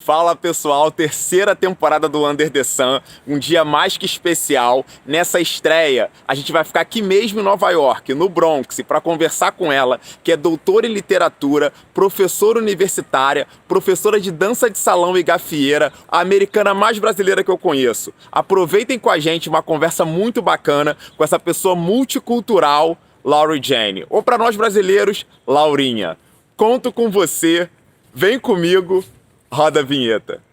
Fala pessoal, terceira temporada do Under the Sun, um dia mais que especial. Nessa estreia, a gente vai ficar aqui mesmo em Nova York, no Bronx, para conversar com ela, que é doutora em literatura, professora universitária, professora de dança de salão e gafieira, a americana mais brasileira que eu conheço. Aproveitem com a gente uma conversa muito bacana com essa pessoa multicultural, Laurie Jane. Ou para nós brasileiros, Laurinha. Conto com você, vem comigo. Roda a vinheta.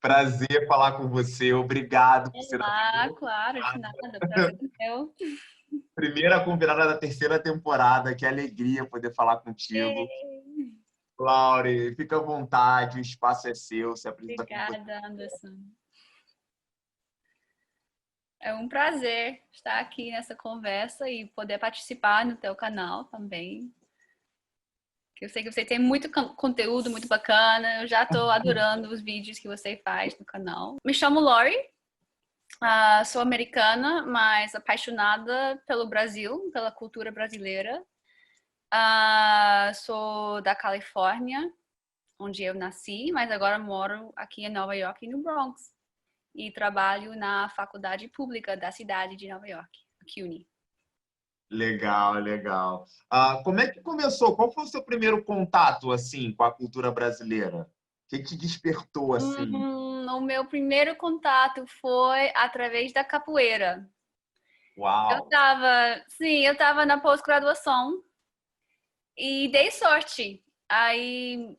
Prazer falar com você. Obrigado por ser a Olá, claro, de nada, prazer é meu. primeira convidada da terceira temporada. Que alegria poder falar contigo. Laure, fica à vontade, o espaço é seu, se apresenta como você. Obrigada, Anderson. É um prazer estar aqui nessa conversa e poder participar no teu canal também. Que eu sei que você tem muito conteúdo muito bacana. Eu já estou adorando os vídeos que você faz no canal. Me chamo Lori, sou americana, mas apaixonada pelo Brasil, pela cultura brasileira. Sou da Califórnia, onde eu nasci, mas agora moro aqui em Nova York, no Bronx. E trabalho na faculdade pública da cidade de Nova York, a CUNY. Legal, legal. Como é que começou? Qual foi o seu primeiro contato, assim, com a cultura brasileira? O que te despertou, assim? O meu primeiro contato foi através da capoeira. Uau! Eu estava na pós-graduação e dei sorte. Aí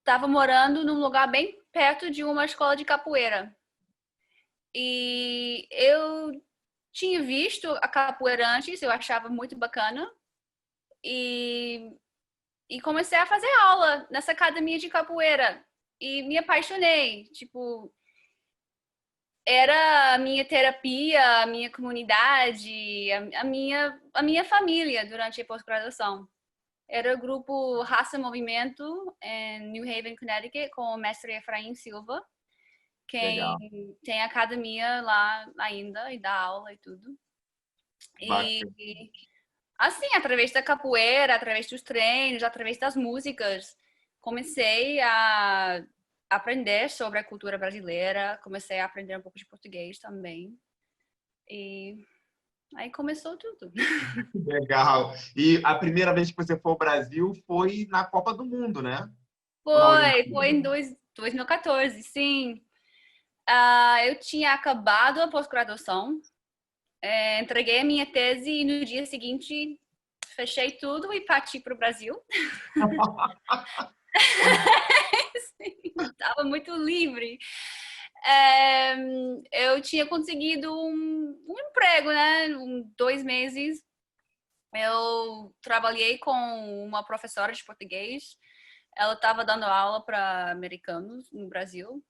estava morando num lugar bem perto de uma escola de capoeira. E eu tinha visto a capoeira antes, eu achava muito bacana. E comecei a fazer aula nessa academia de capoeira. E me apaixonei. Tipo, era a minha terapia, a minha comunidade, a minha família durante a pós-graduação. Era o grupo Raça Movimento em New Haven, Connecticut, com o mestre Efraim Silva, quem Legal. tem academia lá ainda e dá aula e tudo. E Bacana. assim, através da capoeira, através dos treinos, através das músicas, comecei a aprender sobre a cultura brasileira, comecei a aprender um pouco de português também. E aí começou tudo. Legal. E a primeira vez que você foi ao Brasil foi na Copa do Mundo, né? Ou na Foi em Olimpíada? 2014, sim. Eu tinha acabado a pós-graduação, entreguei a minha tese e no dia seguinte fechei tudo e parti para o Brasil. Estava muito livre. Eu tinha conseguido um emprego, né? 2 meses. Eu trabalhei com uma professora de português. Ela estava dando aula para americanos no Brasil,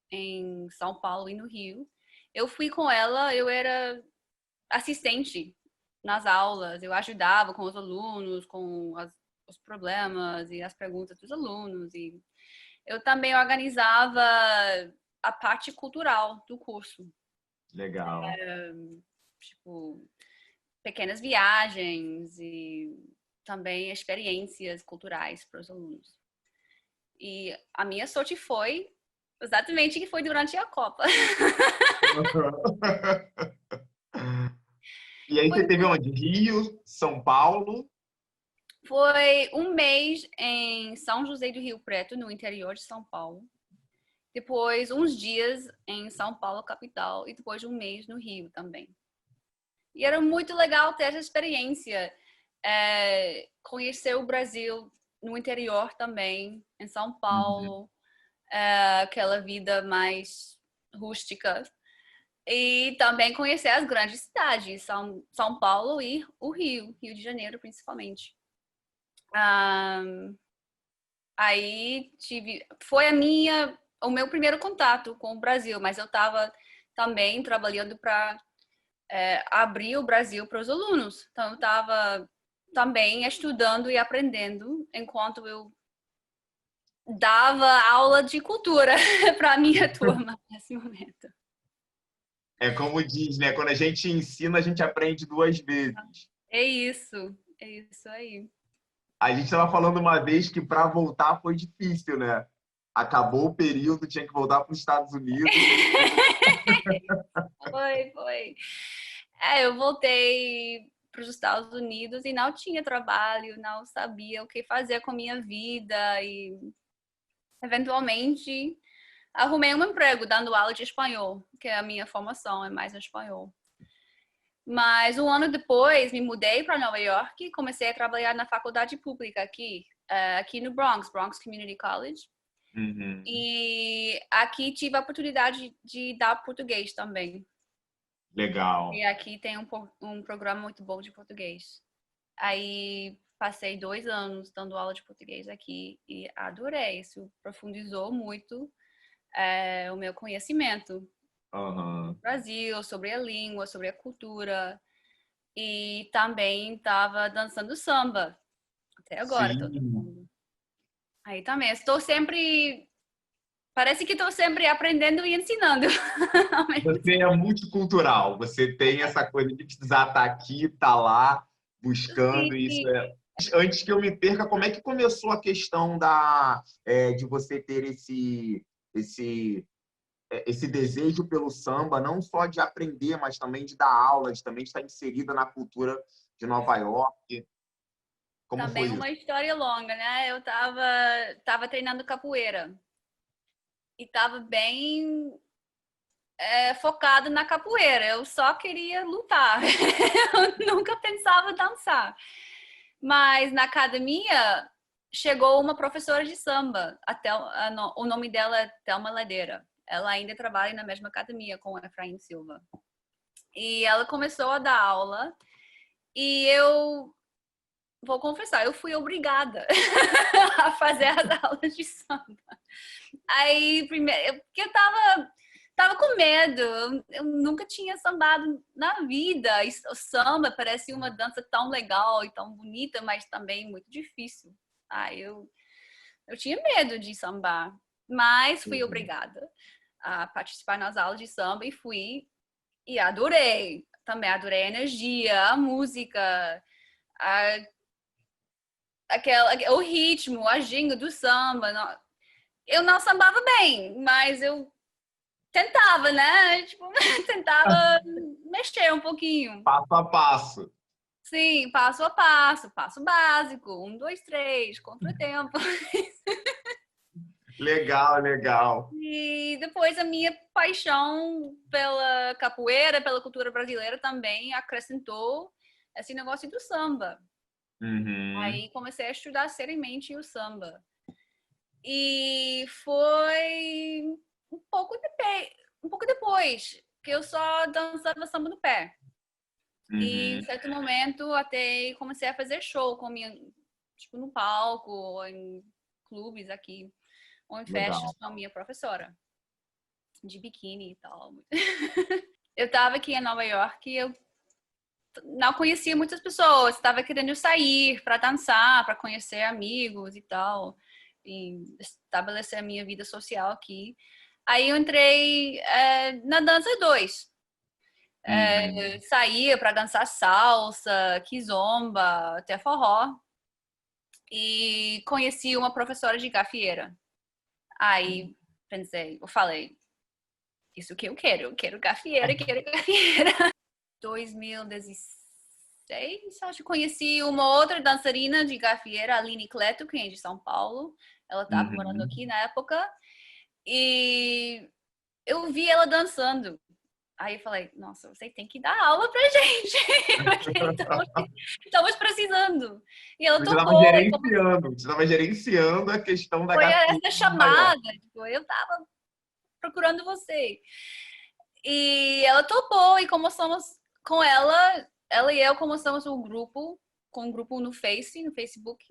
em São Paulo e no Rio. Eu fui com ela, eu era assistente nas aulas, eu ajudava com os alunos, com os problemas e as perguntas dos alunos. E eu também organizava a parte cultural do curso, Legal. tipo, pequenas viagens e também experiências culturais para os alunos. E a minha sorte foi exatamente que foi durante a Copa. E aí Foi, você teve onde? Rio, São Paulo? foi um mês em São José do Rio Preto, no interior de São Paulo. Depois, uns dias em São Paulo, capital. E depois um mês no Rio também. E era muito legal ter essa experiência. Conhecer o Brasil no interior também, em São Uhum. Paulo. Aquela vida mais rústica. E também conhecer as grandes cidades, São Paulo e o Rio de Janeiro, principalmente. Aí foi o meu primeiro contato com o Brasil, mas eu estava também trabalhando para abrir o Brasil para os alunos. Então, eu estava também estudando e aprendendo enquanto eu dava aula de cultura para a minha turma nesse momento. É como diz, né? Quando a gente ensina, a gente aprende duas vezes. É isso aí. A gente estava falando uma vez que para voltar foi difícil, né? Acabou o período, tinha que voltar para os Estados Unidos. Foi. Eu voltei para os Estados Unidos e não tinha trabalho, não sabia o que fazer com a minha vida e eventualmente arrumei um emprego dando aula de espanhol, que é a minha formação, é mais em espanhol. Mas um ano depois me mudei para Nova York e comecei a trabalhar na faculdade pública aqui no Bronx, Bronx Community College. Uhum. E aqui tive a oportunidade de dar português também. Legal. E aqui tem um programa muito bom de português. Aí passei 2 anos dando aula de português aqui e adorei. Isso profundizou muito o meu conhecimento do Uhum. Brasil, sobre a língua, sobre a cultura. E também estava dançando samba. Até agora estou Sim. dançando. Aí também estou sempre. Parece que estou sempre aprendendo e ensinando. Você é multicultural, você tem essa coisa de precisar estar aqui, estar lá, buscando isso. Sim, Antes que eu me perca, como é que começou a questão de você ter esse desejo pelo samba, não só de aprender, mas também de dar aula, de também estar inserida na cultura de Nova York? Como também foi isso? uma história longa, né? Eu tava treinando capoeira e tava bem focada na capoeira. Eu só queria lutar. Eu nunca pensava dançar. Mas na academia chegou uma professora de samba. O nome dela é Thelma Ladeira. Ela ainda trabalha na mesma academia com o Efraim Silva. E ela começou a dar aula e eu vou confessar, eu fui obrigada a fazer as aulas de samba. Aí, primeiro, porque eu tava com medo, eu nunca tinha sambado na vida. E o samba parece uma dança tão legal e tão bonita, mas também muito difícil. Eu tinha medo de sambar, mas fui Uhum. obrigada a participar nas aulas de samba e fui e adorei. Também adorei a energia, a música, a, o ritmo, a ginga do samba. Eu não sambava bem, mas eu tentava, né? Tipo, tentava mexer um pouquinho. Passo a passo. Sim, passo a passo, passo básico, 1, 2, 3, contratempo. Legal, legal. E depois a minha paixão pela capoeira, pela cultura brasileira também acrescentou esse negócio do samba. Uhum. Aí comecei a estudar seriamente o samba. E foi um pouco depois que eu só dançava samba no pé. E em Uhum. certo momento até comecei a fazer show com minha, tipo, no palco, ou em clubes aqui, ou em festas Legal. com a minha professora, de biquíni e tal. Eu tava aqui em Nova York e eu não conhecia muitas pessoas, estava querendo sair para dançar, para conhecer amigos e tal, e estabelecer a minha vida social aqui. Aí eu entrei na dança 2. Uhum. Saía para dançar salsa, kizomba, até forró. E conheci uma professora de gafieira. Aí pensei, eu falei, isso que eu quero gafieira, quero gafieira. 2016, acho que conheci uma outra dançarina de gafieira, a Aline Cleto, que é de São Paulo. Ela estava morando Uhum. aqui na época. E eu vi ela dançando. Aí eu falei, nossa, você tem que dar aula pra gente, porque estamos precisando. E ela topou, e como Você estava gerenciando a questão da foi gafieira essa em Nova York. chamada, tipo, eu tava procurando você. E ela topou, e como somos com ela e eu começamos um grupo, com um grupo no Facebook,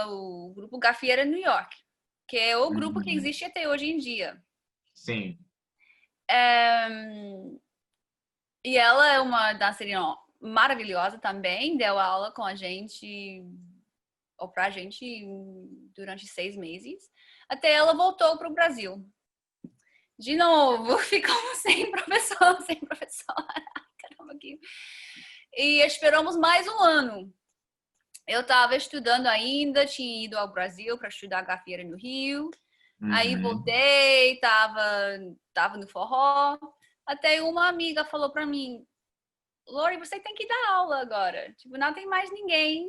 o grupo Gafieira New York, que é o grupo que Uhum. existe até hoje em dia. Sim. É, e ela é uma dançarina maravilhosa também, deu aula com a gente, ou pra gente, durante 6 meses, até ela voltou pro Brasil. de novo, ficamos sem professor, sem professora. Caramba, aqui. E esperamos mais um ano. Eu estava estudando ainda, tinha ido ao Brasil para estudar gafieira no Rio. Aí voltei, tava no forró. Até uma amiga falou para mim, Lori, você tem que dar aula agora. Tipo, não tem mais ninguém.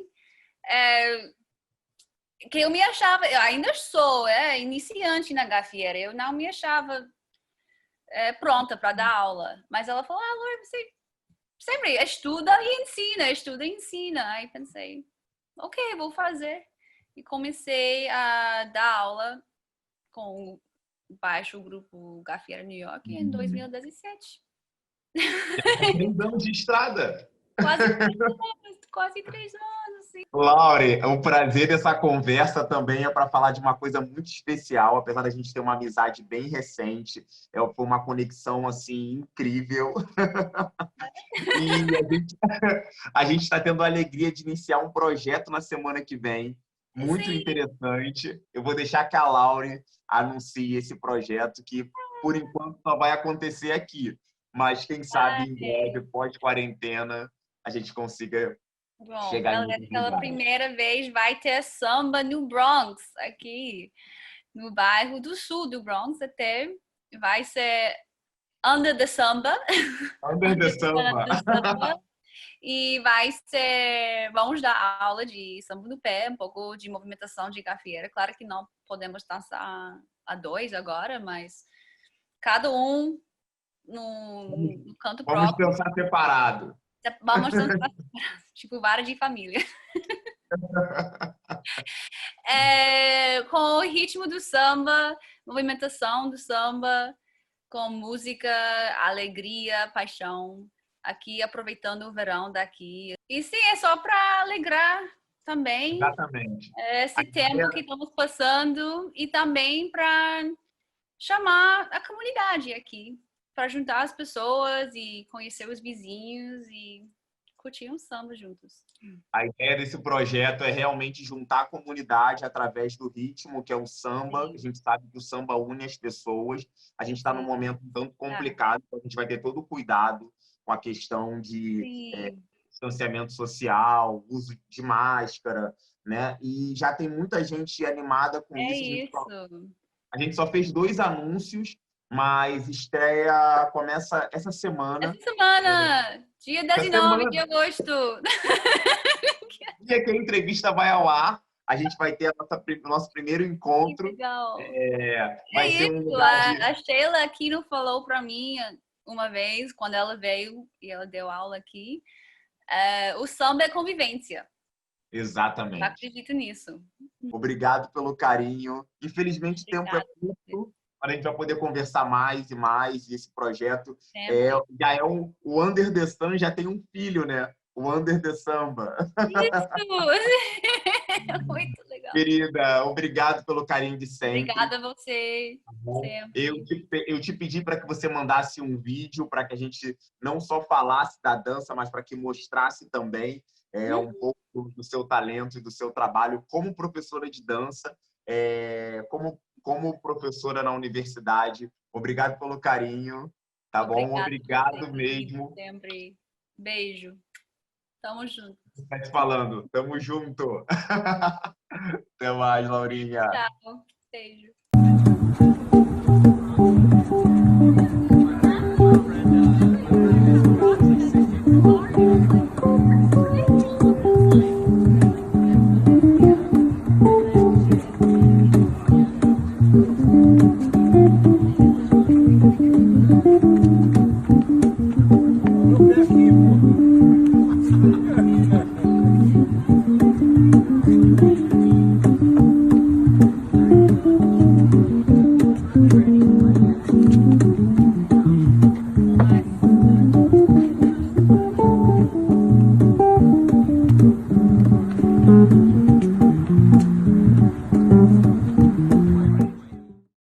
Que eu me achava, eu ainda sou iniciante na gafieira, eu não me achava pronta para dar aula. Mas ela falou, Lori, você sempre estuda e ensina, estuda e ensina. Aí pensei, ok, vou fazer. E comecei a dar aula com baixo grupo Gafieira New York em 2017. 3 anos de estrada. Quase 3 anos, sim. Laure, o prazer dessa conversa também é para falar de uma coisa muito especial, apesar da gente ter uma amizade bem recente, foi uma conexão assim incrível. E a gente está tendo a alegria de iniciar um projeto na semana que vem, muito Sim. interessante. Eu vou deixar que a Laure anuncie esse projeto, que por enquanto só vai acontecer aqui. Mas quem sabe em breve, pós-quarentena, a gente consiga Bom, chegar em outros pela lugares. primeira vez vai ter samba no Bronx, aqui no bairro do sul do Bronx até. Vai ser Under the Samba. Under the Samba. E vamos dar aula de samba no pé, um pouco de movimentação de gafieira. Claro que não podemos dançar a dois agora, mas cada um no canto Vamos próprio. pensar separado. Vamos dançar, tipo, vara de família. Com o ritmo do samba, movimentação do samba, com música, alegria, paixão. Aqui, aproveitando o verão daqui. E sim, é só para alegrar também Exatamente. esse tempo que estamos passando e também para chamar a comunidade aqui, para juntar as pessoas e conhecer os vizinhos e curtir um samba juntos. A ideia desse projeto é realmente juntar a comunidade através do ritmo, que é o samba. Sim. A gente sabe que o samba une as pessoas. A gente está num momento um tanto complicado, então a gente vai ter todo o cuidado com a questão de distanciamento social, uso de máscara, né? E já tem muita gente animada com isso. A gente só fez 2 anúncios, mas estreia começa essa semana. Essa semana, dia 19 de agosto. Dia que a entrevista vai ao ar, a gente vai ter o nosso primeiro encontro. Legal. Vai ser um lugar de... A Sheila Aquino falou para mim uma vez, quando ela veio e ela deu aula aqui, o samba é convivência. Exatamente. Eu acredito nisso. Obrigado pelo carinho. Infelizmente, o tempo é curto, para a gente vai poder conversar mais e mais. E esse projeto já é o Under the Sun já tem um filho, né? O Under the Samba. Isso! Muito legal. Querida, obrigado pelo carinho de sempre. Obrigada a você. Eu te pedi para que você mandasse um vídeo para que a gente não só falasse da dança, mas para que mostrasse também um pouco do seu talento e do seu trabalho como professora de dança, como professora na universidade. Obrigado pelo carinho, tá bom? Obrigado mesmo. Sempre. Beijo. Tamo junto. Tá te falando. Tamo junto. Até mais, Laurinha. Tchau. Beijo.